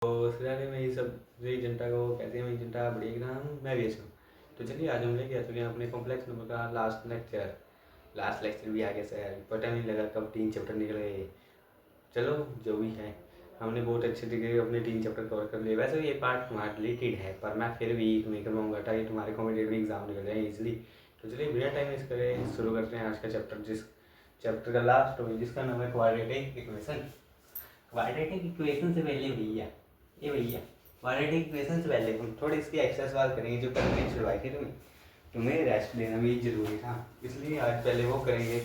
तो सिलसिले में ये सब जो जनता को कहते हैं जनता बड़ी एकदम मैं भी अच्छा हूँ। तो चलिए आज हम लेके आ चुके हैं अपने कॉम्प्लेक्स नंबर का लास्ट लेक्चर भी आ गया सर, पता नहीं लगा कब 3 चैप्टर निकल गए। चलो जो भी है, हमने बहुत अच्छे तरीके से अपने 3 चैप्टर कवर कर लिए। वैसे ये पार्ट तुम्हारे रिलेटेड है पर मैं फिर भी तुम्हें करवाऊँगा ताकि तुम्हारे कॉम्पिटेटिव एग्जाम निकल जाए इजली। तो चलिए बिना टाइम वेस्ट करें शुरू करते हैं आज का चैप्टर, जिस चैप्टर का लास्ट टॉपिक जिसका नाम है क्वाड्रेटिक इक्वेशन। क्वाड्रेटिक इक्वेशन से पहले भैया क्वाड्रेटिक इक्वेशन से पहले हम थोड़ी इसकी एक्स्ट्रा सवाल करेंगे जो कल नहीं छुड़वाए थे तुम्हें रेस्ट लेना भी जरूरी था, इसलिए आज पहले वो करेंगे।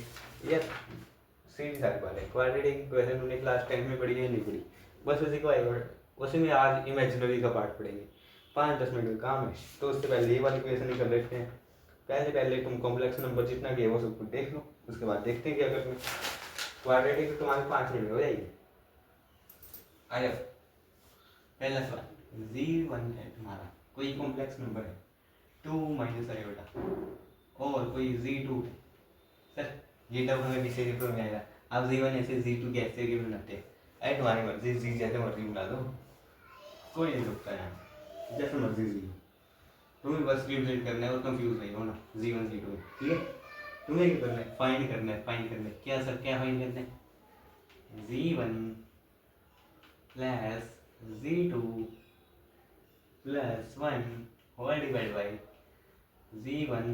यार सीधी सारी बात है, क्वाड्रेटिक इक्वेशन तुमने क्लास 10 में पढ़ी है नहीं पढ़ी, बस उसी में आज इमेजिनरी का पार्ट पढ़ेंगे। 5-10 मिनट का काम है, तो उससे पहले ये वाली इक्वेशन ही कर लेते हैं। पहले तुम कॉम्प्लेक्स नंबर जितना गए वो सब कुछ देख लो, उसके बाद देखते हैं क्या करना है। क्वाड्रेटिक तुम्हारे 5 मिनट में हो जाएगी। आया पहला सवाल, z1 है तुम्हारा, कोई कॉम्प्लेक्स नंबर है 2 माइनस i और कोई z2 है। सर ये तब हमें पीछे पेपर में आएगा, आप z1 ऐसे z2 कैसे भी बनाते हैं? अरे तुम्हारी मर्जी, z जैसे मर्जी बना दो, कोई नहीं रुकता यहाँ, जैसे मर्जी z। तुम्हें बस रिप्रेजेंट करना है और कंफ्यूज नहीं होना z1 z2, ठीक है? तुम्हें क्या करना है? फाइंड करना है। क्या सर, क्या फाइंड करना है? z1 plus z2 plus 1 whole divide by z1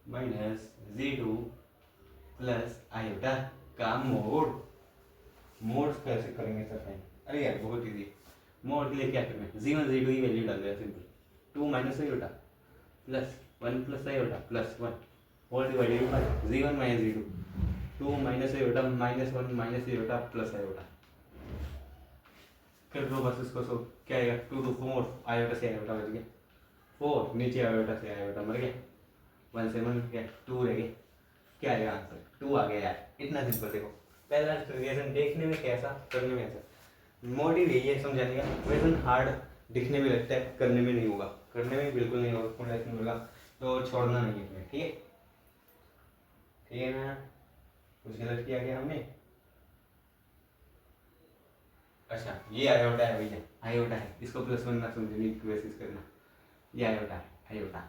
minus z2 plus iota का मोड कैसे करेंगे सर फाइन? अरे यार बहुत इजी, मोड के लिए क्या करना है? z1 z2 की वैल्यू डाल देगा simple, 2 minus iota plus 1 plus iota plus 1 whole divided by z1 minus z2, 2 minus iota minus 1 minus iota plus iota कर लो बस इसको। सो क्या आएगा? 2 2 4 आयोटा से आयोटा बच गया, 4 नीचे आयोटा से आयोटा मर गया, 1 से 1 गया, 2 रह गया। क्या आएगा आंसर? 2 आ गया यार, इतना सिंपल। देखो पहला क्वेश्चन देखने में कैसा, करने में ऐसा। मोटिव यही है समझाने का, क्वेश्चन हार्ड दिखने में लगता है, करने में नहीं होगा, करने में बिल्कुल नहीं होगा, तो छोड़ना नहीं है, ठीक है? ठीक है ना? कुछ गलत किया गया हमने? अच्छा ये आयोटा है भैया, आयोटा है, इसको +1 ना समझने की कोशिश करना, ये आयोटा है, आयोटा।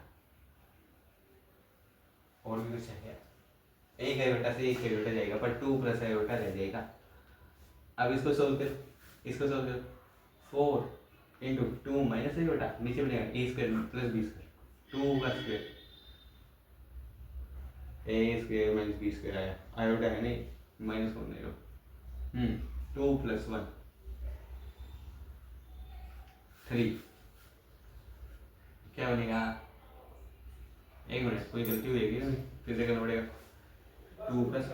और भी कुछ है? एक आयोटा से एक आयोटा जाएगा पर 2 प्लस आयोटा रह जाएगा। अब इसको सोल्व कर, 4 इंटू 2 माइनस आयोटा, नीचे बनेगा a square plus b square, 2 का square a square minus b square आया, आयोटा है नहीं, माइनस होने दो। 2 प्लस 1 3, क्या बनेगा? एक मिनट, कोई गलती हुई है फिर से करना पड़ेगा। 2 प्लस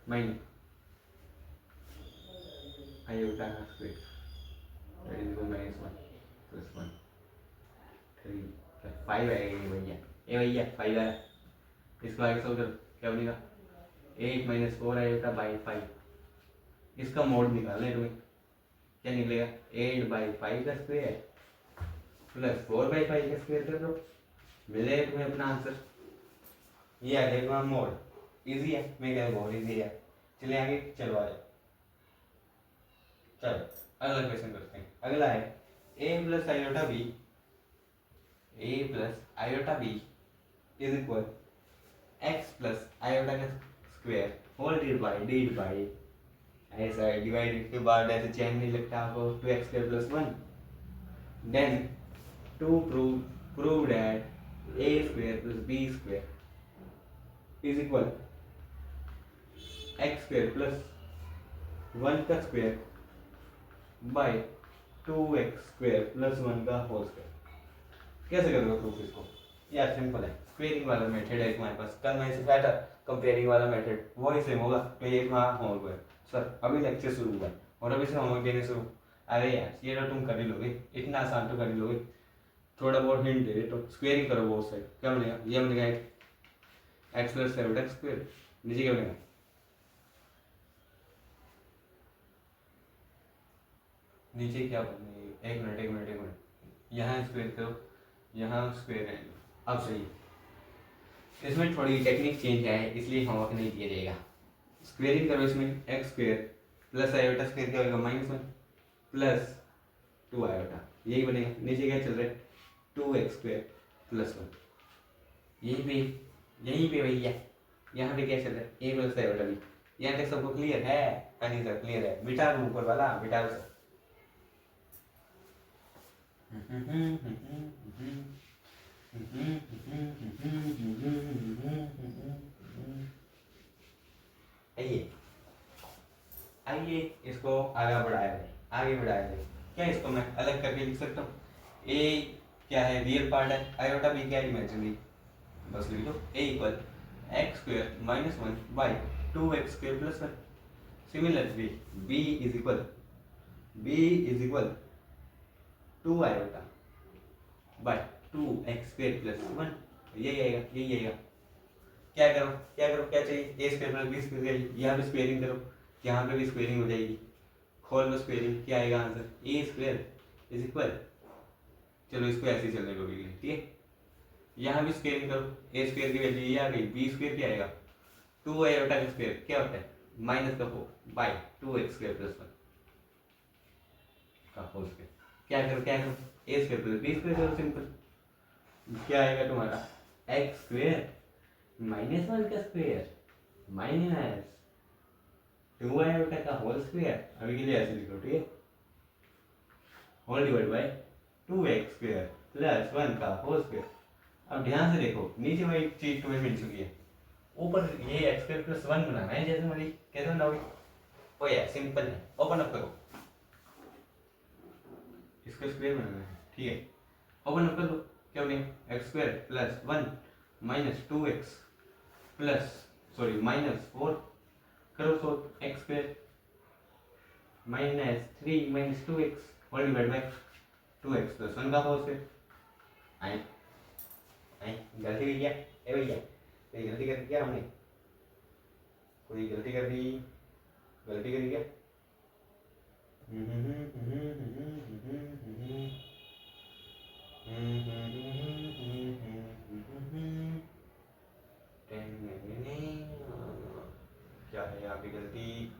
माइनस आयोटा का square that is minus 1 plus 1 3 5 आएगा भैया, ए भैया 5 आया। इसको आगे सोल्व करो, क्या बनेगा? 8 माइनस 4 आयोटा बाई 5, इसका मोड निकालना है तुम्हें, क्या निकलेगा? 8 बाई 5 का स्क्वायर प्लस 4 बाई 5 का स्क्वायर कर दो, मिलेगा तुम्हें अपना आंसर। ये आ जाएगा मोड, इजी है, मैं कह रहा बहुत इजी है। चलिए आगे चलो आ जाओ, चलो अगला क्वेश्चन करते हैं। अगला है a plus iota b, a plus iota b is equal x plus iota का स्क्वायर होल डिवाइडेड बाई, ऐसा डिवाइडेड के बाद ऐसे चैन नहीं लगता आपको, 2x square plus 1, then to prove that a square plus b square is equal x square plus 1 का square by 2x square plus 1 का होल स्क्वायर। कैसे करोगे प्रूफ इसको? यार सिंपल है, स्क्वेयरिंग वाला मेथड है तुम्हारे पास, कल मैं सिखाया था कंपेयरिंग वाला मेथड, वही सेम होगा। तो ये वहाँ होमवर्क है सर, अभी लेक्चर शुरू हुआ है और अभी से होमवर्क देने शुरू। अरे यार ये तो तुम कर ही लोगे, इतना आसान तो कर ही लोगे, थोड़ा बहुत हिंट दे तो स्क्वेयरिंग करो बहुत साइड, क्या बनेगा? ये बनेगा एक्स प्लस 7x स्क्वायर, नीचे क्या बनेगा? नीचे क्या बनेगा? एक मिनट, यहाँ स्क्वायर करो, यहाँ स्क्वायर है, अब सही है। इसमें थोड़ी टेक्निक चेंज है इसलिए होमवर्क नहीं दिया जाएगा। स्क्वेयरिंग करो इसमें, x square plus iota square क्या होगा? -1 प्लस 2 आयोटा, यही बनेगा। नीचे क्या चल रहा है 2x² प्लस 1, यहीं पे भैया यहाँ पे क्या चल रहा है a प्लस आयोटा b। यहाँ तक सबको क्लियर है? हाँ जी सर क्लियर है। बिठा दो ऊपर वाला, बिठा दो सर। आइए आइए इसको आगे बढ़ाया जाए, आगे बढ़ाया जाए। क्या इसको मैं अलग करके लिख सकता हूँ? a क्या है रियल पार्ट है, आयोटा b क्या है इमेजिनरी। बस लिख दो a equal x² minus 1 by 2x² plus 1। Similarly b is equal 2 iota by 2x² plus 1। यही आएगा, यही आएगा। क्या करो क्या चाहिए, a square plus b square, यहाँ पे स्क्वेयरिंग करो, यहाँ पे भी स्क्वेयरिंग हो जाएगी। खोल लो स्क्वेयरिंग, क्या आएगा answer a square is equal, चलो इसको ऐसे ही चलने दो अभी, ठीक है। यहाँ भी स्क्वेयरिंग करो, a स्क्वायर की वैल्यू ये आ गई, b स्क्वायर क्या आएगा 2 आयोटा का स्क्वायर क्या होता है माइनस का 4 बाई 2x² प्लस 1 का होल स्क्वायर। क्या करो a square plus b square करो, सिंपल। क्या आएगा तुम्हारा x स्क्वायर माइनस 1 का स्क्वायर माइनस 2 आयोटा का होल स्क्वायर, अभी के लिए ऐसे लिखो, ठीक है। Whole divide bye 2x² plus 1 का होल स्क्वायर। अब ध्यान से देखो, नीचे वही चीज तुम्हें मिल चुकी है, ऊपर ये x² प्लस 1 बनाना है। जैसे मेरी कैसे बनाओगे, ओ यार सिंपल है, ओपन अप करो, इसको स्क्वायर बनाना है, ठीक है। ओपन अप कर लो, क्या बनेगा x² plus 1 minus 2x minus 4 करो, so x² minus 3 minus 2x whole divide by 2x plus 1 का होल स्क्वायर। आई गलती हुई क्या ए भैया, कोई गलती कर दी क्या हमने, कोई गलती कर दी, गलती करी क्या? क्या है यहाँ पे गलती,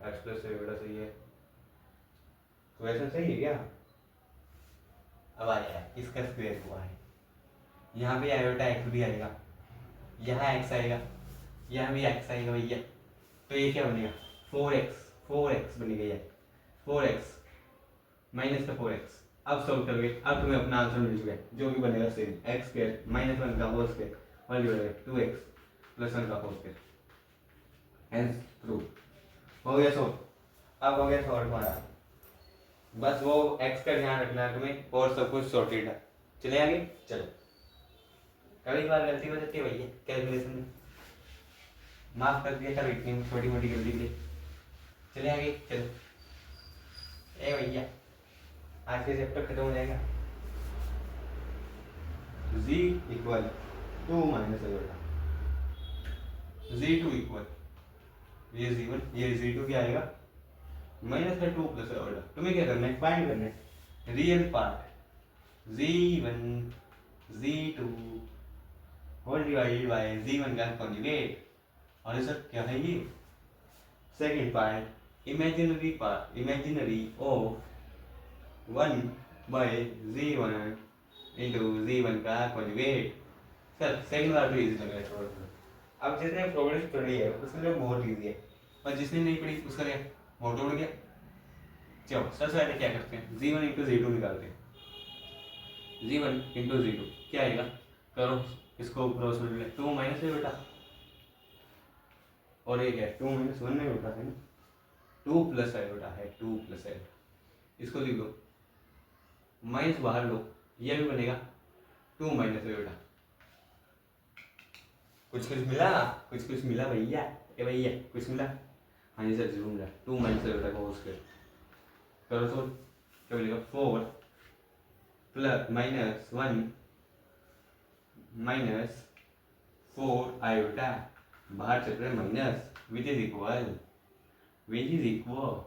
x प्लस से बड़ा सही है, तो ऐसा सही है क्या? अब आया इसका स्क्वायर हुआ है, यहाँ पे आयोटा x भी आएगा, यहाँ x आएगा, यहाँ भी x आएगा भैया, तो ये क्या बनेगा 4x बनेगा, ये 4x माइनस का 4x। अब सॉल्व करोगे, अब तुम्हें अपना आंसर मिल चुका है, जो भी बनेगा सेम x² माइनस 1 का whole square whole divide 2x plus 1 का होल स्क्वायर। हेंस प्रूव हो गया सॉल्व। अब हो गया सॉल्व तुम्हारा, बस वो x का ध्यान रखना है तुम्हें और सब कुछ सॉर्टेड है। चले आगे, चलो। कभी बार गलती हो जाती है भैया कैलकुलेशन में, माफ कर दिया था इतनी छोटी मोटी गलती के लिए। चले आगे, चलो। ए भैया आज के चैप्टर खत्म हो जाएगा। z equal 2 minus iota, z2 equal ये z1 ये z2 क्या आएगा माइनस का 2 प्लस आयोटा। तुम्हें क्या करना है, फाइंड करना है real part z1 z2 whole divided by z1 का कॉन्जुगेट, और सर क्या है ये second part imaginary of 1 by z1 into z1 का कॉन्जुगेट। सर सेकंड पार्ट तो इजी लग रहा है थोड़ा सा। अब जिसने प्रोग्रेस पढ़ी है उसके लिए बहुत इजी है, पर जिसने नहीं पढ़ी उसका क्या बहुत उड़ गया। चलो सबसे पहले क्या करते हैं z1 इंटू z2 निकालते हैं। z1 इंटू z2 क्या आएगा, करो इसको क्रॉस मल्टीप्लाई, 2 माइनस है बेटा, और ये क्या 2 माइनस 1 नहीं होता है ना, 2 प्लस आयोटा है, 2 प्लस आयोटा, इसको लिख दो, माइनस बाहर लो, ये भी बनेगा 2 माइनस आयोटा। कुछ कुछ मिला भैया, ए भैया कुछ मिला? हाँ जी सर जरूर मिला, 2 माइनस आयोटा का होल स्क्वायर करो, तो क्या मिलेगा 4 प्लस माइनस 1 माइनस 4 आयोटा, बाहर चल रहा है minus, which is equal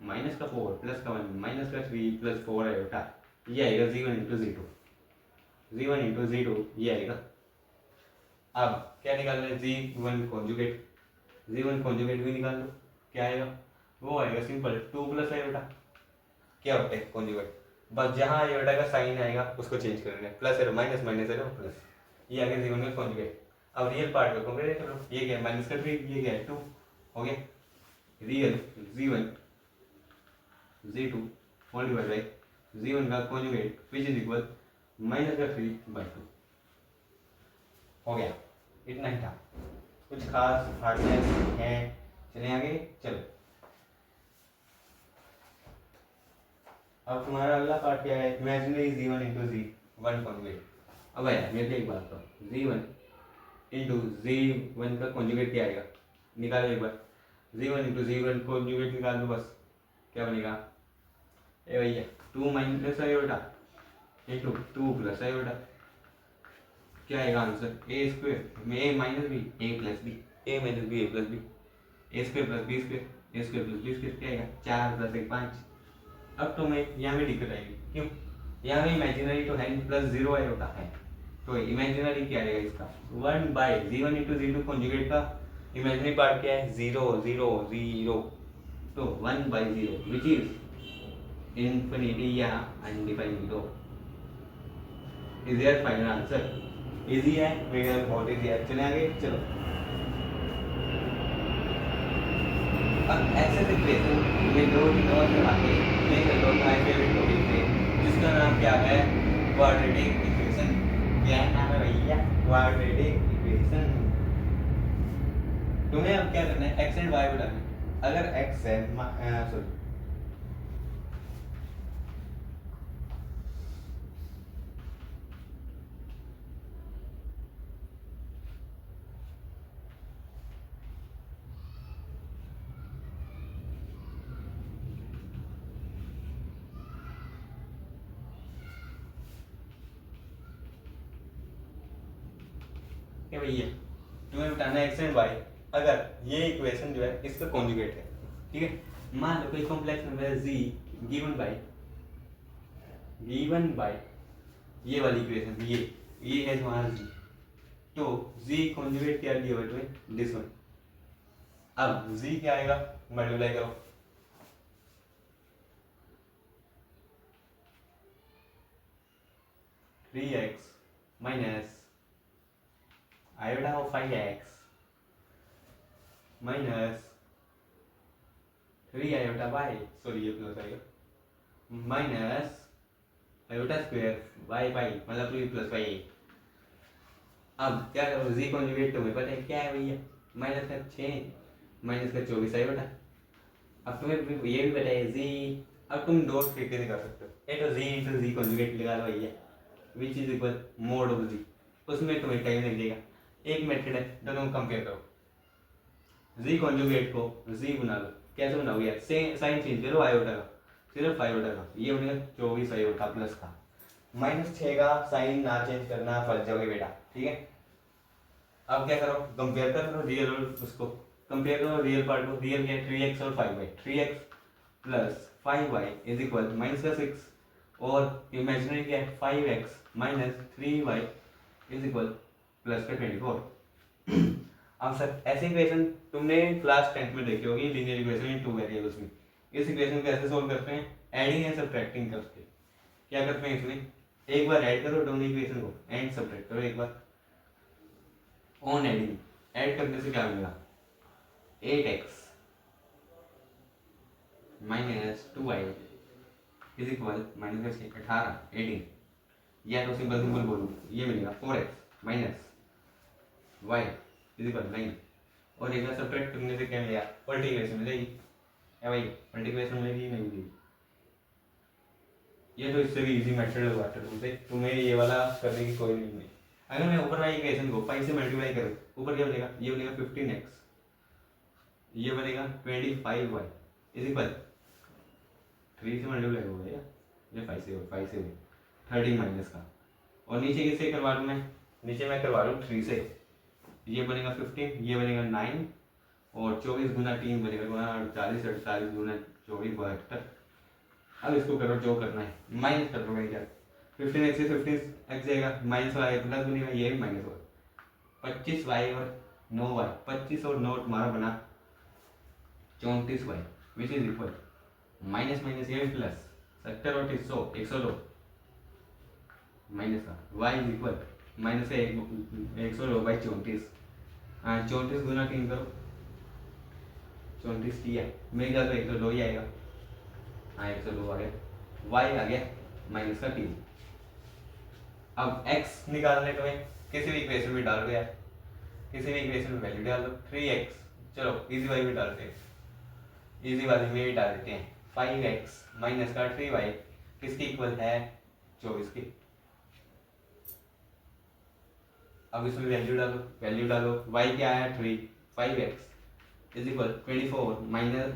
minus का 4 प्लस का 1 माइनस का 3 प्लस 4 आयोटा, ये आएगा z1 इंटू z2 ये आएगा। अब क्या निकालना है, z1 कॉन्जुगेट भी निकाल लो, क्या आएगा वो आएगा सिंपल 2 प्लस आयोटा क्या होता है कॉन्जुगेट। बस जहाँ आयोटा का साइन आएगा उसको चेंज कर देना, प्लस है माइनस माइनस है प्लस, ये आगे जीवन में कॉन्जुगेट। अब रियल पार्ट को कंपेयर करो, ये क्या है माइनस का 3, ये क्या है 2 हो गया। Real z1 z2 whole divide by z1 का conjugate which is equal minus का 3/2 हो गया। इतना ही था, कुछ खास हार्डनेस है। चले आगे चलो। अब तुम्हारा अगला पार्ट क्या है, imaginary z1 into z1 conjugate. अब यार मेरे को एक बात तो z1 इंटू z1 का कॉन्जुगेट क्या आएगा, निकालो एक बार। z1 इंटू z1 कॉन्जुगेट निकाल दो बस, क्या बनेगा ए भैया 2 minus iota into 2 plus iota, क्या आएगा आंसर ए स्क्वायर में ए माइनस बी ए प्लस बी, ए माइनस बी ए प्लस बी, ए स्क्वायर प्लस बी स्क्वायर, ए स्क्वायर प्लस बी स्क्वायर, क्या आएगा 4 प्लस 1 5। अब तो मैं यहाँ में दिक्कत आएगी, क्यों यहाँ में इमेजिनरी तो है प्लस 0 आयोटा है, तो इमेजिनरी क्या आएगा इसका 1 by z1 into z2 conjugate का इमेजिनरी पार्ट क्या है 0 0 0, तो 1 बाई 0 विच इज इन्फिनिटी या अनडिफाइंड। तो is your final answer. Easy है मेरे बहुत इजी है। चले आगे चलो। अब ऐसे इक्वेशन ये दो नंबर के आगे मैं कर लो माय फेवरेट टॉपिक पे, जिसका नाम क्या है क्वाड्रेटिक इक्वेशन। क्या नाम है भैया, क्वाड्रेटिक इक्वेशन। तुम्हें अब क्या करना है, x एंड y बनाना है। अगर x है सॉरी क्या भैया, तुम्हें बताना है x एंड y। अगर ये इक्वेशन जो है इसका कॉन्जुगेट है, ठीक है। मान लो कोई कॉम्प्लेक्स नंबर है z गिवन बाय ये वाली इक्वेशन, ये है तुम्हारा z, तो z कॉन्जुगेट क्या दिया हुआ है दिस वन। अब z क्या आएगा, मल्टीप्लाई करो, three x minus iota of 5x minus 3 iota by sorry ये प्लस आएगा minus iota square by by मतलब 3 प्लस बाई। अब क्या करो, z कॉन्जुगेट तुम्हें पता है क्या है भैया, माइनस का 6 माइनस का 24 आयोटा। अब तुम्हें ये भी पता है z, अब तुम दो तरीके से कर सकते हो, एक तो z इंटू z कॉन्जुगेट लगा लो भैया विच is equal mode of z, उसमें तुम्हें टाइम लग जाएगा। एक मेथड है तो तुम कंपेयर करो, z कॉन्जुगेट को z बना लो, कैसे बनाओगे यार, साइन चेंज करो आयोटा का, सिर्फ आयोटा का, ये बनेगा 24 आयोटा प्लस का माइनस 6 का साइन ना चेंज करना, फंस जाओगे बेटा, ठीक है। अब क्या करो, कंपेयर कर लो रियल और उसको, कंपेयर करो रियल पार्ट को, रियल क्या है 3x और 5y, 3x plus 5y is equal minus का 6 और इमेजिनरी क्या है 5x minus 3y is equal plus का 24। अब सर ऐसे इक्वेशन तुमने क्लास 10th में देखी होगी, linear equation in two variables में। इस इक्वेशन को ऐसे सोल्व करते हैं, एडिंग एंड सब्ट्रैक्टिंग करके। क्या करते हैं इसमें, एक बार ऐड करो दोनों इक्वेशन को, एंड सब्ट्रैक्ट करो एक बार। ऑन एडिंग ऐड करने से क्या मिलेगा, 8x minus 2y is equal minus 18 18, या तो सिंपल सिंपल बोलूँ ये मिलेगा 4x minus y is equal 9, और एक बार सब्ट्रैक्ट करने से क्या मिलेगा, उल्टी इक्वेशन मिलेगी। क्या भाई उल्टी इक्वेशन मिलेगी नहीं मिलेगी, ये तो इससे भी इजी मेथड लगवाता है तुमसे, तुम्हें ये वाला करने की कोई नहीं है। अगर मैं ऊपर वाली इक्वेशन को 5 से मल्टीप्लाई करूँ, ऊपर क्या बनेगा, ये बनेगा 15x, ये बनेगा 25y इज इक्वल 3 से मल्टीप्लाई हो गया, ये 5 से 13 माइनस का, और नीचे किससे करवा लूँ मैं, नीचे मैं करवा लूँ 3 से, ये बनेगा 15, ये बनेगा 9 और 24 गुना 3 बनेगा 48, 48 गुना 24 72। अब इसको करो जो करना है, माइनस कर दो क्या, 15x से 15x जाएगा, माइनस वाई प्लस बनेगा, ये भी माइनस होगा, 25y और 9y, 25 और 9 तुम्हारा बना 34y which is equal minus minus ये प्लस 70 और 100 102 माइनस का y is equal minus 102 by 34 34 गुना 3 करो 34 किया मेरे ख्याल से 102 ही आएगा। हाँ 102 आ गया, y आ गया माइनस का 3। अब x निकालने को किसी भी इक्वेशन में डाल दो यार, किसी भी इक्वेशन में वैल्यू डाल दो 3x, चलो इजी वाली में डालते हैं, इजी वाली में भी डाल देते हैं 5x माइनस का 3y किसकी इक्वल है 24 की। अब इसमें वैल्यू डालो y क्या आया 3, 5x is equal 24 minus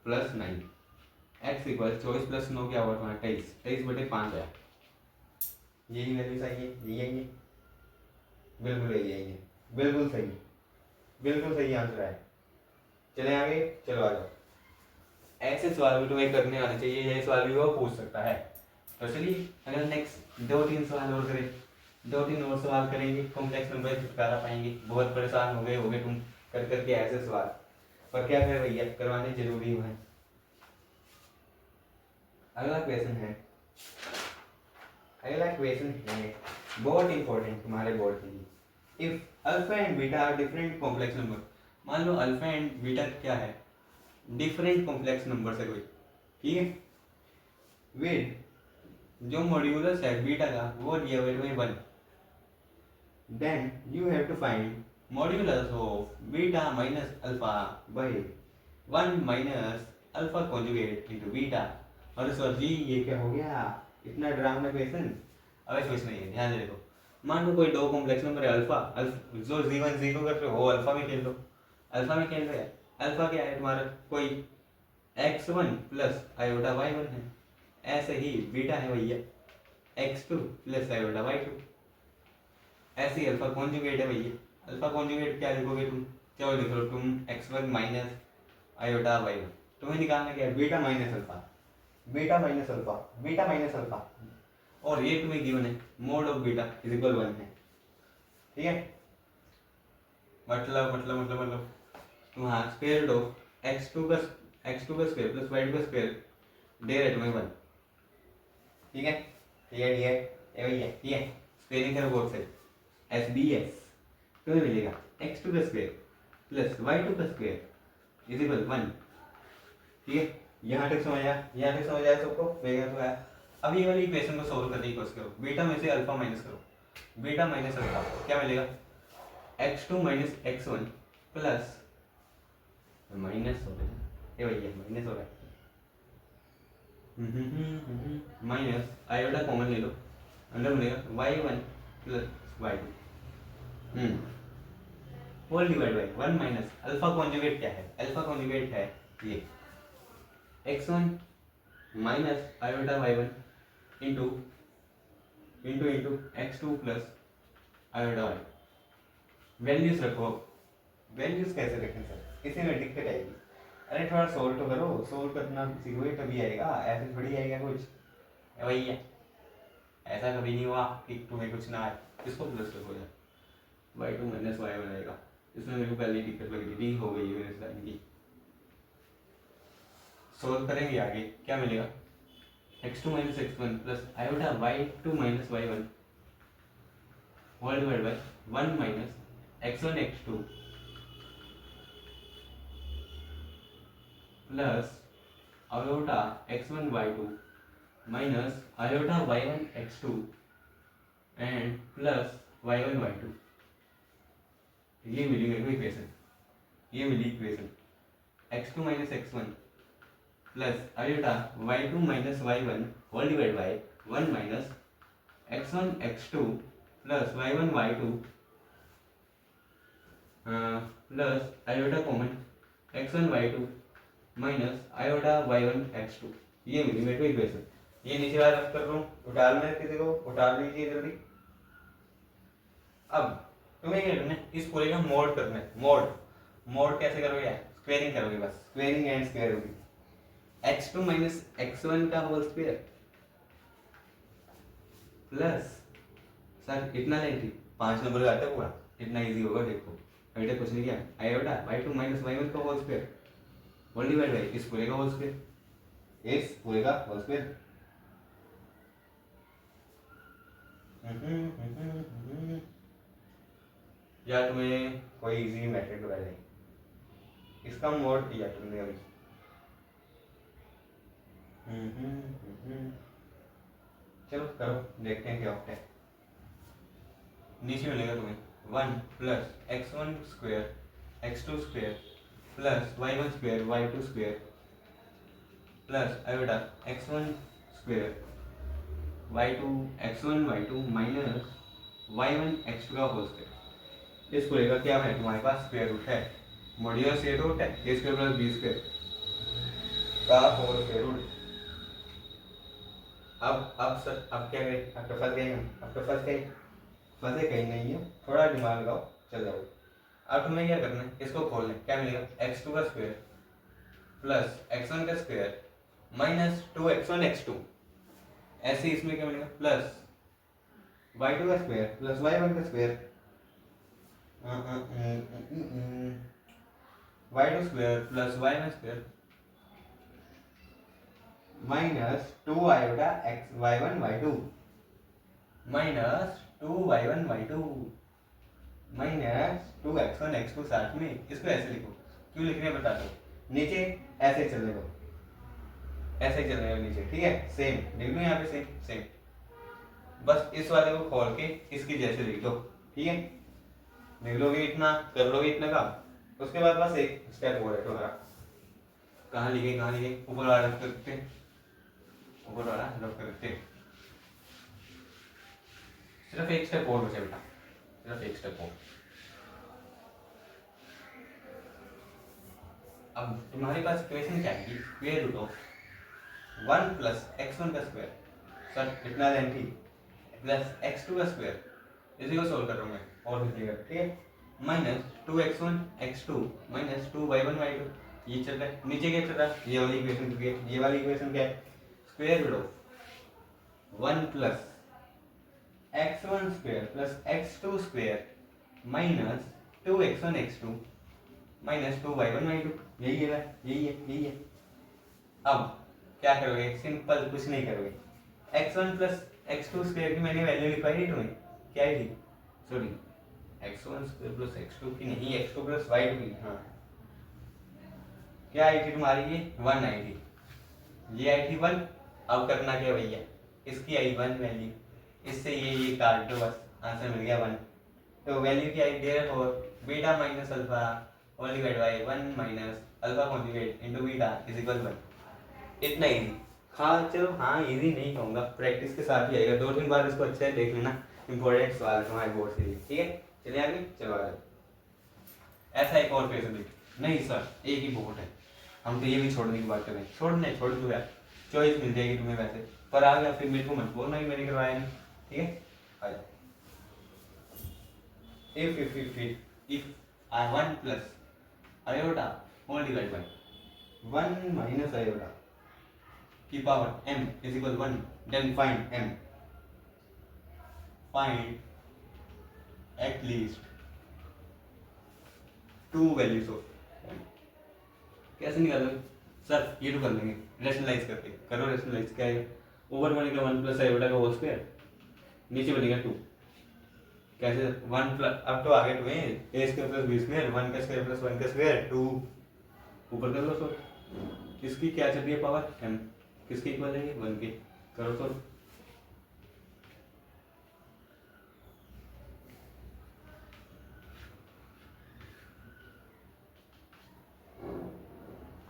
plus 9, x equal 24 plus 9 क्या हुआ तुम्हारा 23, 23/5 आया। यही वैल्यू सही है, यही है, बिल्कुल यही है, बिल्कुल सही आंसर है। चले आगे, चलो आ जाओ। ऐसे सवाल भी तुम्हें करने आने चाहिए, ये सवाल भी वो पूछ सकता है। तो चलिए अगर नेक्स्ट 2-3 सवाल और करें, 2-3 और सवाल करेंगे, कॉम्प्लेक्स नंबर से छुटकारा पाएंगे। बहुत परेशान हो गए होगे तुम कर करके ऐसे सवाल, पर क्या करें भैया, करवाने जरूरी है। अगला क्वेश्चन है बहुत इंपॉर्टेंट तुम्हारे बोर्ड के लिए। If alpha and beta are different complex number, मान लो अल्फा एंड बीटा क्या है, डिफरेंट कॉम्प्लेक्स नंबर से कोई, ठीक है, विद जो मॉड्यूलस है बीटा का वो दिया हुआ है 1, then you have to find modulus of beta minus alpha by 1 minus alpha conjugate into beta. और सर जी ये क्या हो गया, इतना डरावना क्वेश्चन। अब ऐसा कुछ नहीं है, ध्यान से देखो। मान लो कोई दो कॉम्प्लेक्स नंबर है अल्फा, जो g1 g2 कर रहे हो वो अल्फा में खेल लो, अल्फा में खेल रहे हैं। अल्फा क्या है तुम्हारा, कोई x1 प्लस आयोटा y1 है, ऐसे ही बीटा है भैया x2 प्लस आयोटा y2, ऐसे ही अल्फा कॉन्जुगेट है भैया। अल्फा कॉन्जुगेट क्या लिखोगे तुम, क्या लिख लो तुम x1 माइनस आयोटा y1, तुम्हें निकालना क्या है beta minus alpha, beta minus alpha, और ये तुम्हें गिवन है mode of beta is equal 1 है, ठीक है। मतलब तुम हाँ स्क्वायर रूट ऑफ x2 का स्क्वायर प्लस y2 का स्क्वायर दे रहे तुम्हें 1, ठीक है, ठीक है। स्क्वायरिंग करो बोर्ड से SBS, तुम्हें मिलेगा x2 का स्क्वायर प्लस y2 का स्क्वायर इज इक्वल 1, ठीक है। यहाँ तक समझ आया सबको, बेगा तो आया। अब ये वाली इक्वेशन को सोल्व करने की कोशिश करो, बीटा में से अल्फा माइनस करो, बीटा माइनस अल्फा क्या मिलेगा x2 minus x1 plus minus हो रहा है ये भैया, माइनस हो रहा है माइनस आयोटा कॉमन ले लो, अंदर मिलेगा y1 plus y2 whole divide by 1 minus alpha conjugate क्या है, अल्फा कॉन्जुगेट है ये x1 minus iota y1 into x2 plus iota y। Values रखो, वैल्यूज कैसे रखें सर, इसी में दिक्कत आएगी। अरे थोड़ा सोल्व तो करो, सोल्व करना सीखोगे तभी आएगा, ऐसे थोड़ी आएगा कुछ भैया, ऐसा कभी नहीं हुआ कि तुम्हें कुछ ना आए। इसको प्लस रखो यार, y2 माइनस y1 आएगा, इसमें मेरे को पहले दिक्कत लग रही थी, हो गई है इस लाइन की। सोल्व करेंगे आगे, क्या मिलेगा x2 minus x1 plus iota y2 minus y1 whole divide by 1 minus x1 x2 plus iota x1 y2 minus iota y1 x2 and plus y1 y2। ये मिली मेरे को इक्वेशन, ये मिली equation x2 minus x1 plus iota y2 minus y1 whole divide by 1 minus x1 x2 plus y1 y2 plus iota common x1 y2 minus iota y1 x2। ये मिली मेरे को इक्वेशन। ये नीचे वाला रख कर रहा हूँ, उतार में किसी को उतार लीजिए जल्दी। अब तुम्हें क्या करना है, इस पूरे का मोड करना है। मोड कैसे करोगे, स्क्वेयरिंग करोगे, बस स्क्वेयरिंग एंड स्क्वायर होगी। x2 माइनस x1 का होल स्क्वायर प्लस सर इतना लेंगे 5 नंबर का आता है पूरा, इतना इजी होगा। देखो बेटा कुछ नहीं किया, आयोटा y2 माइनस y1 का होल स्क्वायर 1 डिवाइड बाई इस पूरे का होल स्क्वायर, इस पूरे का होल स्क्वायर। या तुम्हें कोई इजी मेथड बता दें, इसका मोड या तुमने अभी चलो करो, देखते हैं क्या होता है। नीचे मिलेगा तुम्हें 1 plus x1 square x2 square plus y1 square y2 square plus iota x1 square y2 x1 y2 minus y1 x2 का होल स्क्वायर। इस पूरे का क्या है तुम्हारे पास स्क्वायर रूट है, मॉड्यूलस ए रूट है ए स्क्वायर प्लस बी स्क्वायर का होल स्क्वायर रूट। अब सर अब क्या करें, अब तो फंस गए हम, अब तो फंस गए, फंसे कहीं नहीं है, थोड़ा दिमाग लगाओ चल जाओ। अब तुम्हें क्या करना है, इसको खोलना है, क्या मिलेगा x2 का स्क्वायर प्लस x1 का स्क्वायर माइनस 2x1 x2, ऐसे इसमें क्या मिलेगा प्लस y2 का स्क्वायर प्लस y1 का square y2 square plus y1 square minus 2 iota x y1 y2 minus 2 y1 y2 minus 2x1 x2 साथ में। इसको ऐसे लिखो, क्यों लिख रहे हैं बता दो, नीचे ऐसे चलने दो, ऐसे चलने दो नीचे, ठीक है सेम लिख लो यहाँ पे, सेम सेम, बस इस वाले को खोल के इसकी जैसे लिख दो, ठीक है लिख लोगे इतना, कर लोगे इतना काम। उसके बाद बस एक स्टेप और है तुम्हारा, कहाँ लिखे ऊपर वाला रख सकते, ऊपर वाला रख सकते, सिर्फ एक स्टेप और बचे बेटा, सिर्फ एक स्टेप और। अब तुम्हारे पास इक्वेशन क्या है, square root of 1 plus x1 का स्क्वायर, सर इतना लेंथी, प्लस x2 का स्क्वायर, इसी को सोल्व कर रहा हूँ मैं और लिखिएगा, ठीक है minus 2x1 x2 minus 2y1 y2, ये चल रहा है, नीचे क्या चल रहा है, ये वाली इक्वेशन, ये वाली इक्वेशन क्या है, square root of 1 plus x1 square plus x2 square minus 2x1 x2 minus 2y1 y2, यही है, यही है। अब क्या करोगे, सिंपल कुछ नहीं करोगे, x1 प्लस x2 स्क्वायर की मैंने वैल्यू लिखवाई थी तुम्हें, क्या आई थी, sorry x1 square plus x2 की नहीं, x2 प्लस y2 की, हाँ क्या आई थी तुम्हारी, ये 1 आई थी, ये आई थी 1। अब करना क्या भैया, इसकी आई 1 वैल्यू, इससे ये काट दो, बस आंसर मिल गया 1। तो वैल्यू की आई therefore beta minus alpha whole divide by 1 minus alpha conjugate into beta is equal 1। इतना इजी, हाँ चलो हाँ इजी नहीं कहूँगा, प्रैक्टिस के साथ ही आएगा, 2-3 बार इसको अच्छे से देख लेना, इंपॉर्टेंट सवाल है तुम्हारे बोर्ड से लिए, ठीक है चलिए आगे चलो आगे। ऐसा एक और क्वेश्चन नहीं सर एक ही बहुत है, हम तो ये भी छोड़ने की बात कर रहे हैं, छोड़ दो यार, चॉइस मिल जाएगी तुम्हें वैसे, पर आ गया फिर मेरे को मत बोलना कि मैंने करवाया नहीं, ठीक है आ जाओ। if I1 plus iota whole divided by 1 minus iota की power m is equal 1, then find m, find at least 2 values of m। कैसे निकालोगे सर, ये तो कर लेंगे रेशनलाइज करके, करो रेशनलाइज, क्या है ऊपर बनेगा 1 प्लस आयोटा का होल स्क्वायर, नीचे बनेगा 2, कैसे 1 प्लस, अब तो आगे तुम्हें ए स्क्वायर प्लस बी स्क्वायर, 1 का स्क्वायर प्लस 1 का स्क्वायर 2, ऊपर कर लो सो, किसकी क्या चल रही है पावर m, किसकी इक्वल है ये 1 की, करो तो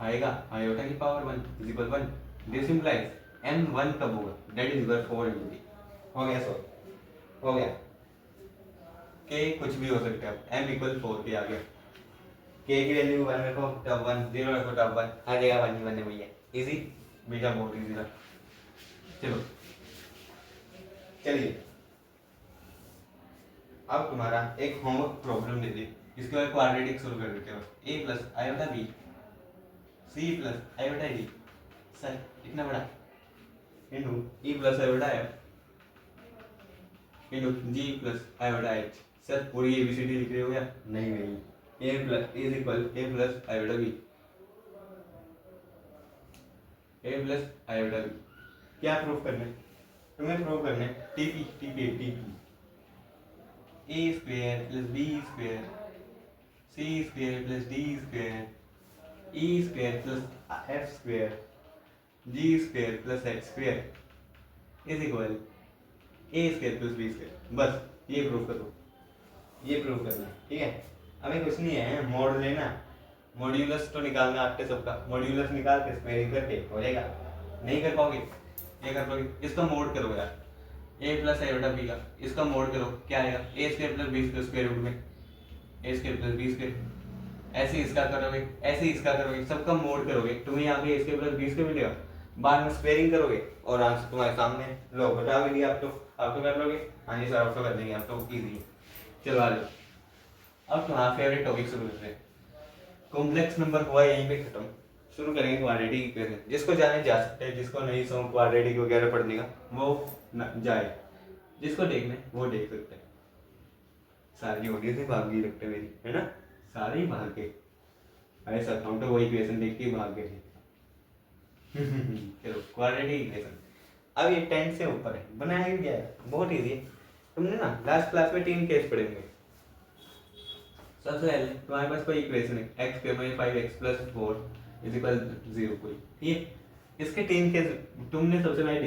आएगा आयोटा की power 1 is equal 1, this implies m 1 कब होगा, that is equal 4 into d, हो गया सो, हो गया k कुछ भी हो सकता है, m इक्वल 4 के आ गया, k की वैल्यू 1 रखो तब 1, 0 रखो तब 1 आ जाएगा, 1 ही 1 है भैया, इजी, बीटा बहुत इजी था। चलो चलिए अब तुम्हारा एक होमवर्क प्रॉब्लम दे दी, इसके बाद क्वाड्रेटिक शुरू कर देते हो, a plus iota b c plus iota d, sir इतना बड़ा into e plus iota f into g plus iota h, sir पूरी एबीसीडी लिख रहे हो क्या, नहीं a plus is equal a plus iota b, A plus iota B. क्या proof करना है तुम्हें? प्रूफ करना है TP TP TP A square plus B square C square plus D square E square plus F square ji square plus X square is equal A square plus B square. बस ये proof करो, ये prove करना है, ठीक है। हमें कुछ नहीं है, मोड लेना, मॉड्यूलस तो निकालना आपके सबका, मॉड्यूलस निकाल के स्क्वायरिंग करके हो जाएगा। नहीं कर पाओगे ये कर पाओगे, इसका मोड करो यार, ए प्लस आयोटा बी का इसका मोड करो, क्या आएगा a square plus B square square root में a square plus B square. ऐसे इसका करोगे, ऐसे इसका करोगे, सबका मोड करोगे, तुम्हें यहाँ पे ए स्क्वायर प्लस बी स्क्वायर मिलेगा। बाद में स्क्वायरिंग करोगे और आंसर तुम्हारे सामने, लो बता भी दिया। आप तो कर लोगे, हाँ जी सर आप तो कर देंगे, आप तो ईजी है। चलो आ जाओ, अब तुम्हारा फेवरेट टॉपिक शुरू करते हैं। कॉम्प्लेक्स नंबर हुआ यहीं पे खत्म, शुरू करेंगे क्वाड्रेटिक इक्वेशन। जिसको जाने जा सकते हैं, जिसको नहीं सो क्वाड्रेटिक वगैरह पढ़ने का वो जाए, जिसको देखना है वो देख सकते हैं। सारी ऑडियंस ही भाग गई लगते मेरी, है ना, सारे ही भाग गए। अरे सर हम तो वो इक्वेशन देख के भाग गए थे। चलो क्वाड्रेटिक इक्वेशन, अब ये 10 से ऊपर है, बनाया भी क्या है, बहुत ईजी है। तुमने ना लास्ट क्लास में 3 केस पढ़े होंगे। सबसे पहले तुम्हारे पास कोई इक्वेशन है x square minus 5x plus 4 is equal 0 कोई, ठीक है। इसके 3 केस तुमने सबसे पहले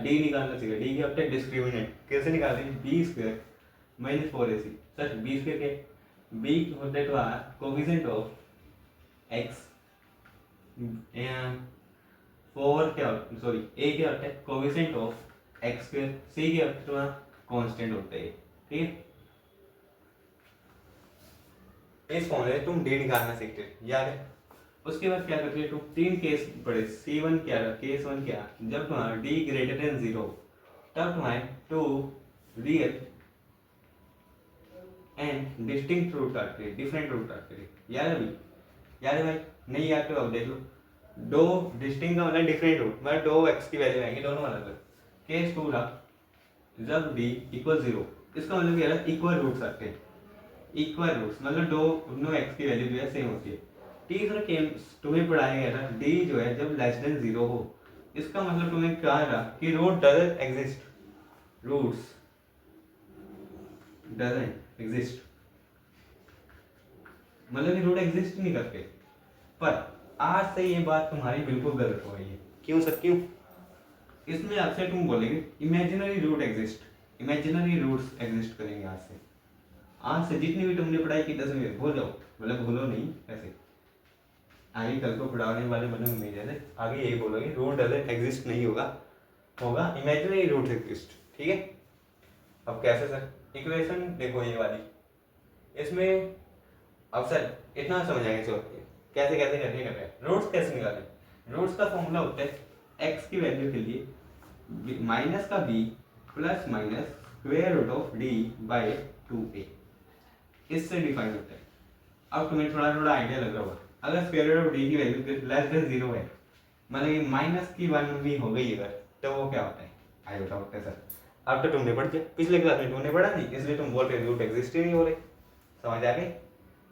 डी निकालना सीखा। डी क्या होता है? डिस्क्रिमिनेंट। कैसे निकालते हैं? B square minus 4ac। Sir B square क्या है? बी होता है तुम्हारा कोफिशिएंट ऑफ x, 4 क्या होता, सॉरी a क्या होता है? Coefficient of x square. c क्या होता है तुम्हारा? कांस्टेंट होता है, ठीक है। इस फॉर्मूले तुम डी निकालना सीखते हो, याद है। उसके बाद क्या करते हैं तुम? 3 केस पढ़े। C1 क्या रहा? केस 1 क्या? जब तुम्हारा d ग्रेटर देन 0 तब तुम्हारे 2 रियल एंड डिस्टिंक्ट रूट आते हैं, डिफरेंट रूट आते हैं। याद है भाई? याद है भाई? नहीं याद तो अब देख लो। दो डिस्टिंक्ट का मतलब डिफरेंट रूट, मतलब 2x की वैल्यू आएंगे दोनों अलग अलग। केस 2 रहा जब d इक्वल 0, इसका मतलब क्या है? इक्वल रूट्स आते हैं, इक्वल रूट्स मतलब दोनों x की वैल्यू जो है सेम होती है। तीसरा केस तुम्हें पढ़ाया गया था, d जो है जब लेस देन 0 हो, इसका मतलब तुम्हें कहा था कि root doesn't exist, roots doesn't exist, मतलब कि रूट एग्जिस्ट नहीं करते। पर आज से ये बात तुम्हारी बिल्कुल गलत हो गई है। क्यों सर, क्यों? इसमें आपसे तुम बोलेंगे imaginary root exist, imaginary roots exist करेंगे आज से। आज से जितनी भी तुमने पढ़ाई की 10वीं में भूल जाओ, मतलब भूलो नहीं, ऐसे आगे कल को पढ़ाने वाले बनोगे मेरे जैसे, आगे यही बोलोगे रूट डजंट एग्जिस्ट नहीं होगा, होगा इमेजिनरी रूट एग्जिस्ट, ठीक है। अब कैसे सर? इक्वेशन देखो ये वाली, इसमें अब सर इतना समझ आएंगे सर कैसे कैसे करने कर रहे हैं। रूट्स कैसे निकालें? रूट्स का फॉर्मूला होता है x की वैल्यू के लिए माइनस का b plus minus square root of d by 2a, इससे डिफाइन होता है। अब तुम्हें थोड़ा थोड़ा आइडिया लग रहा होगा, अगर स्क्वायर रूट ऑफ d की वैल्यू लेस देन 0 है, मतलब ये माइनस की 1 भी हो गई अगर, तो वो क्या होता है? आयोटा होता है सर। अब तो तुमने पढ़ दिया, पिछले क्लास में तुमने पढ़ा नहीं, इसलिए तुम बोल रहे रूट एग्जिस्ट ही नहीं हो रहे। समझ आ गई?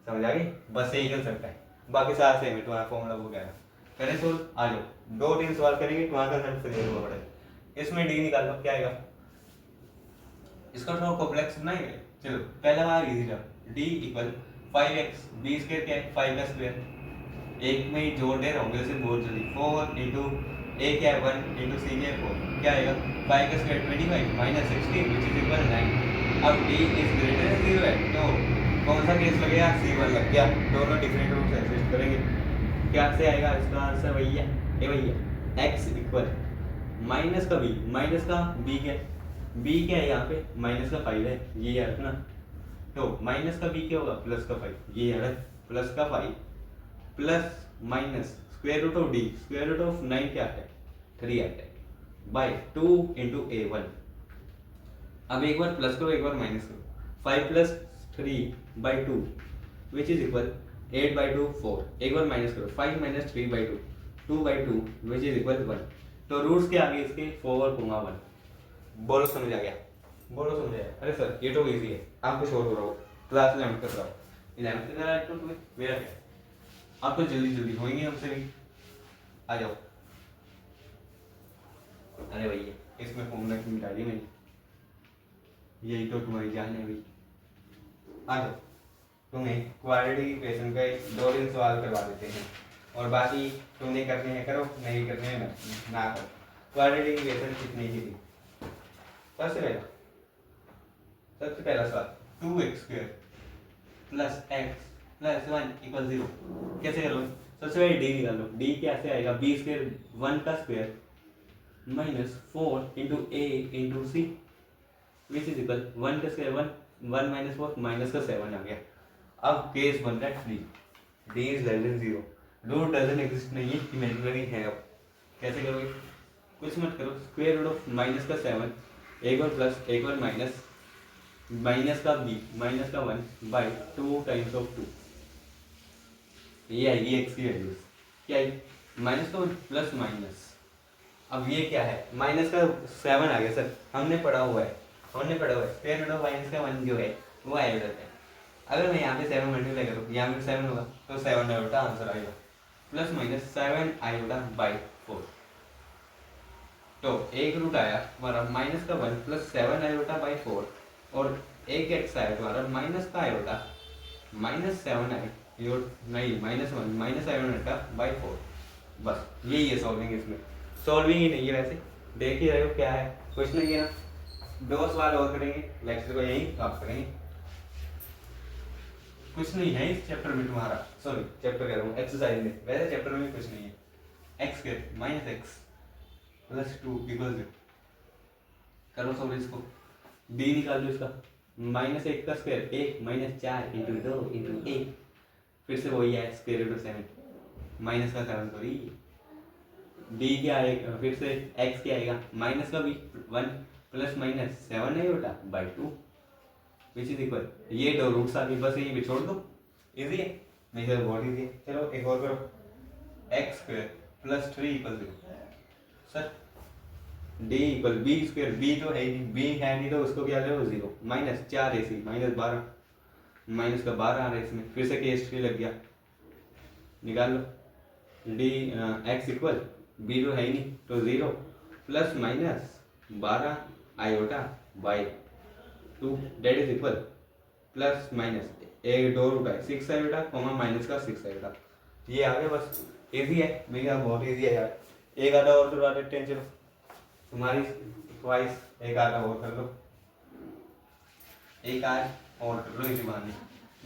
समझ आ गई? बस यही कर सकता है, बाकी सारा सेम है। तुम्हारा फॉर्मूला वो क्या है? करें सोल्व, आ जाओ 2-3 सवाल करेंगे, तुम्हारा कंसेप्ट क्लियर हुआ पड़ेगा। इसमें डी निकाल लो, क्या आएगा? इसका थोड़ा कॉम्प्लेक्स बनाएंगे। चलो पहला हमारा इजी था, d equal 5x, b square क्या है? 5 का स्क्वायर। एक में ही जोड़ दे रहा हूँ वैसे बहुत जल्दी, 4 इंटू a क्या है 1 इंटू c क्या है 4, क्या आएगा? 5 का square 25 minus 16 which is equal 9। अब d इज ग्रेटर देन 0 है तो कौन सा केस लगेगा? C1 लग गया। दोनों डिफरेंट रूट्स एग्जिस्ट करेंगे, क्या से आएगा इसका आंसर? भैया ए भैया x इक्वल माइनस का b, माइनस का b क्या है? b क्या है यहाँ पे? माइनस का 5 है, ये याद रखना। तो माइनस का b क्या होगा? प्लस का 5, ये याद है, प्लस का 5 plus minus square root of d, square root of 9 क्या आता है? 3 आता है, बाय 2 इंटू a1। अब एक बार प्लस करो एक बार माइनस करो, 5 plus 3 by 2 which is equal 8 by 2 4, एक बार माइनस करो 5 minus 3 by 2 2 by 2 which is equal 1। तो रूट्स के आगे इसके 4 पूंगा 1। बोलो समझ आ गया? बोलो समझ आया? अरे सर ये तो इजी है, आप कुछ और हो रहा हो, क्लास 11 कर रहा हो, 11 से करा तुम्हें मेरा क्या, आप तो जल्दी जल्दी होंगे हमसे भी। आ जाओ अरे भैया इसमें फॉर्मूला की मिटा दी मैंने, यही तो तुम्हारी जान है भाई। आ जाओ, तुम्हें क्वाड्रेटिक इक्वेशन का एक 2 दिन सवाल करवा देते हैं और बाकी तुमने करने हैं करो, नहीं करने हैं ना करो। क्वाड्रेटिक इक्वेशन कितनी की थी? सबसे पहला सवाल 2x² plus x plus 1 equal 0 कैसे करोगे? सबसे पहले डी निकालो। डी कैसे आएगा? b² 1 का square minus 4 into A into C which is equal 1 का स्क्वायर 1 माइनस 4 माइनस का 7 आ गया। अब केस बन रहा है 3, D is less than 0, root doesn't exist नहीं है, इमेजिनरी है। अब कैसे करोगे? कुछ मत करो, स्क्वायर रूट ऑफ माइनस का 7, एक बार प्लस एक बार माइनस, माइनस का b माइनस का 1 बाई 2 टाइम्स ऑफ 2, ये आएगी x की वैल्यू। क्या आई? माइनस का 1 प्लस माइनस, अब ये क्या है? माइनस का 7 आ गया सर, हमने पढ़ा हुआ है स्क्वायर रूट ऑफ माइनस का 1 जो है वो आएगा है। अगर मैं यहाँ पे 7 मल्टीप्लाई करूँ, यहाँ पे 7 होगा तो 7 आयोटा आंसर आएगा, प्लस माइनस 7 आयोटा बाई 4। तो एक रूट आया हमारा माइनस का 1 प्लस 7 आयोटा बाई 4 और एक एक्स आया तुम्हारा माइनस का आयोटा माइनस 7 आए नहीं माइनस 1 माइनस आयोटा बाई 4। बस यही है सॉल्विंग। इसमें सॉल्विंग ही नहीं है, वैसे देख ही रहे हो क्या है, कुछ नहीं है ना। 2 सवाल और करेंगे, लेक्चर को यही आप करेंगे, कुछ नहीं है इस चैप्टर में तुम्हारा, सॉरी चैप्टर कह रहा हूँ एक्सरसाइज में, वैसे चैप्टर में कुछ नहीं है। x² minus x plus 2 equal 0 करो सॉल्व इसको। d निकाल लो इसका, माइनस 1 का स्क्वायर 1 माइनस 4 इंटू 2 इंटू 1, फिर से वही है स्क्वायर रूट ऑफ 7 माइनस का 7 सॉरी। d क्या आएगा? फिर से x क्या आएगा? माइनस का भी 1 प्लस माइनस 7 है बेटा बाई 2 विच इज इक्वल, ये 2 रूट्स आ गई, बस ये भी छोड़ दो, इजी है नहीं सर बहुत इजी है। चलो एक और करो, x² plus 3 equal 0 sir, d equal b², b तो है नहीं, b है नहीं तो उसको क्या करो 0, माइनस 4ac माइनस 12, माइनस का 12 आ रहा है इसमें, फिर से केस 3 लग गया, निकाल लो। d x इक्वल b तो है ही नहीं तो 0 plus minus 12 iota by 2 that is equal plus minus एक 2 रूट है 6 आयोटा कॉमा माइनस का 6 आयोटा, ये आ गया। बस इजी है भैया, बहुत इजी है यार। एक आधा और करवा देते हैं, चलो तुम्हारी ख्वाहिश, एक आधा और कर लो, एक आज और कर लो, इसी बहाने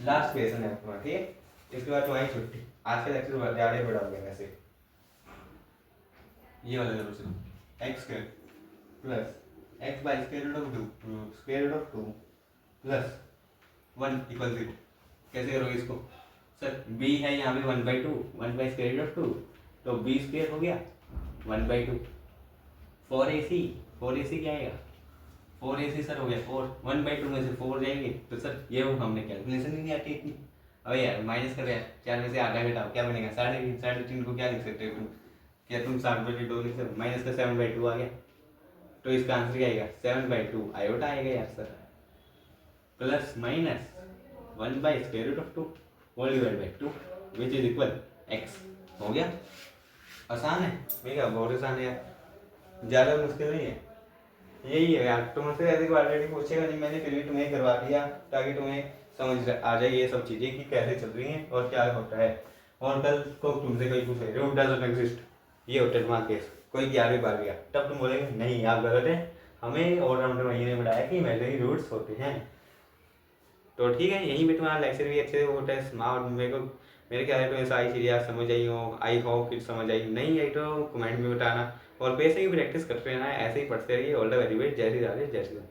लास्ट क्वेश्चन है तुम्हारा, ठीक है। इसके बाद तुम्हारी छुट्टी, आज का लेक्चर ज़्यादा ही बड़ा हो गया वैसे। ये वाला करो चलो, x² plus x by square root of 2 plus 1 equal 0 कैसे करोगे इसको? सर b है यहाँ पे 1/2, 1 बाई स्क्वायर रूट ऑफ 2 तो b² हो गया 1/2, 4ac क्या आएगा? 4ac सर हो गया 4, 1/2 में से 4 जाएंगे तो सर ये वो हमने कैलकुलेशन ही नहीं आती इतनी। अबे यार माइनस कर यार, 4 में से आधा घटाओ क्या बनेगा? 3.5, 3.5 को क्या लिख सकते हो तुम? क्या तुम 7/2 लिख सकते? माइनस का 7/2 आ गया, तो इसका आंसर क्या आएगा? 7/2 आयोटा आएगा यार sir, plus minus 1 by square root of 2 whole divide by 2 which is equal x। हो गया, आसान है भैया, बहुत आसान है यार, ज़्यादा मुश्किल नहीं है। यही है यार, तुमसे ऐसे ऑलरेडी पूछेगा नहीं, मैंने फिर भी तुम्हें करवा दिया ताकि तुम्हें समझ आ जाए ये सब चीज़ें कि कैसे चल रही हैं और क्या होता है। और कल को तुमसे कोई पूछे रूट डजंट एग्जिस्ट, ये होता है तुम्हारा केस, कोई 11वीं 12वीं, तब तुम बोलेंगे नहीं आप गलत हैं, हमें और राउंडर वही ने बताया कि इमेजिनरी रूट्स होते हैं। तो ठीक है, यहीं पे तुम्हारा लेक्चर भी अच्छे से होता है स्मार्ट। मेरे ख्याल में तो सारी चीज़ें आज समझ आई हो, आई होप कि समझ आई, नहीं आई तो कमेंट में बताना और वैसे ही प्रैक्टिस करते रहना है, ऐसे ही पढ़ते रहिए। ऑल द वेरी बेस्ट, जय श्री राधे, जय श्री राम।